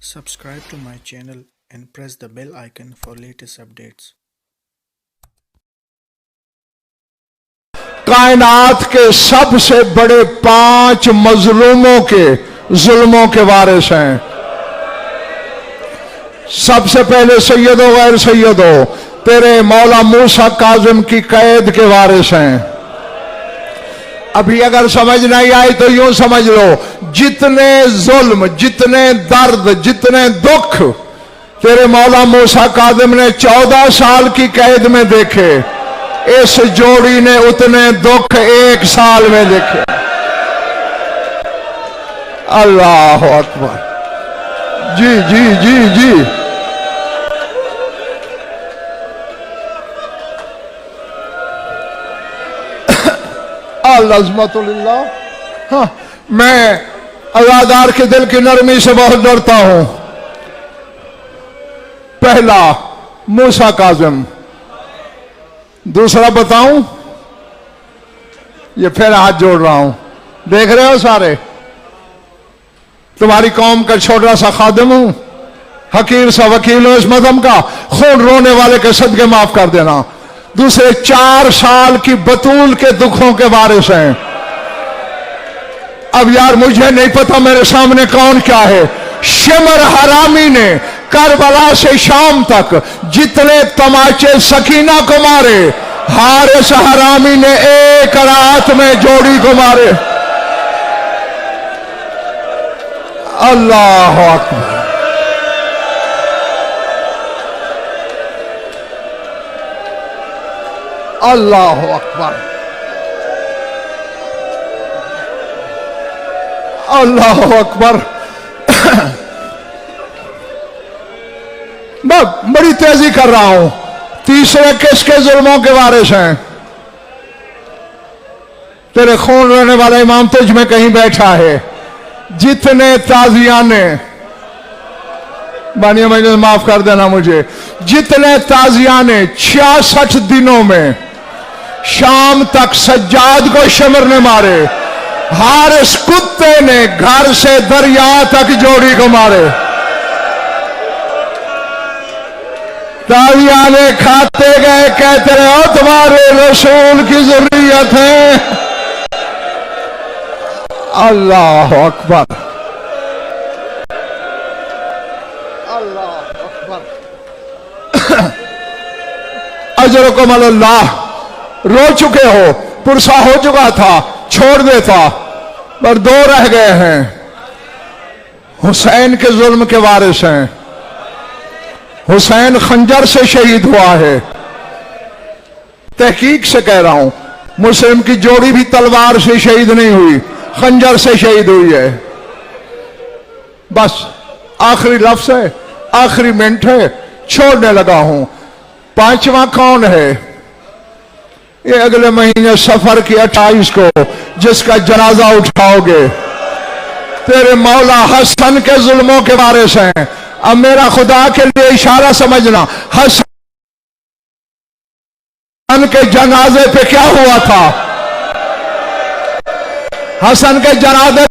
Subscribe to my channel and press the bell icon for latest updates. कायनात के सबसे बड़े 5 मजलूमों के जुल्मों के वारिस हैं। सबसे पहले सैयदो गैर सैयदो तेरे मौला मूसा काजिम की कैद के वारिस हैं। अभी अगर समझ नहीं आई तो यूं समझ लो, जितने जुल्म, जितने दर्द, जितने दुख तेरे मौला मूसा काजिम ने 14 साल की कैद में देखे, इस जोड़ी ने उतने दुख 1 साल में देखे। अल्लाह अकबर। जी जी जी जी। अज़मतुल्लाह। हाँ, मैं अज़ादार के दिल की नरमी से बहुत डरता हूं। पहला मूसा काजिम, दूसरा बताऊं? ये फिर हाथ जोड़ रहा हूं, देख रहे हो सारे, तुम्हारी कौम का छोटा सा खादिम हूं, हकीर सा वकील हूं इस मदम का, खून रोने वाले के सदके माफ कर देना। दूसरे 4 साल की बतूल के दुखों के वारिस हैं। अब यार मुझे नहीं पता मेरे सामने कौन क्या है। शिमर हरामी ने करबला से शाम तक जितने तमाचे सकीना को मारे, हारिस हरामी ने एक रात में जोड़ी को मारे। अल्लाह अकबर। अल्लाह अकबर। अल्लाह अकबर। मैं बड़ी तेजी कर रहा हूं। तीसरे किसके जुल्मों के वारिस हैं? तेरे खून रहने वाला इमाम तुझ में कहीं बैठा है। जितने ताजियाने, बानिया मैंने माफ कर देना मुझे, जितने ताजियाने 66 दिनों में शाम तक सज्जाद को शिमर ने मारे, हारिस कुत्ते ने घर से दरिया तक जोड़ी को मारे। तालियाने खाते गए, कहते रहे हो तुम्हारे रसूल की ज़ुर्रियत है। अल्लाह अकबर। अल्लाह अकबर। अजरकुम अल्लाह। रो चुके हो, पुरसा हो चुका था, छोड़ देता, पर 2 रह गए हैं। हुसैन के जुल्म के वारिस हैं। हुसैन खंजर से शहीद हुआ है। तहकीक से कह रहा हूं, मुस्लिम की जोड़ी भी तलवार से शहीद नहीं हुई, खंजर से शहीद हुई है। बस आखिरी लफ्ज है, आखिरी मिनट है, छोड़ने लगा हूं। 5वां कौन है? ये अगले महीने सफर की 28 को जिसका जनाजा उठाओगे, तेरे मौला हसन के जुल्मों के वारिस हैं। अब मेरा खुदा के लिए इशारा समझना, हसन के जनाजे पे क्या हुआ था? हसन के जनाजे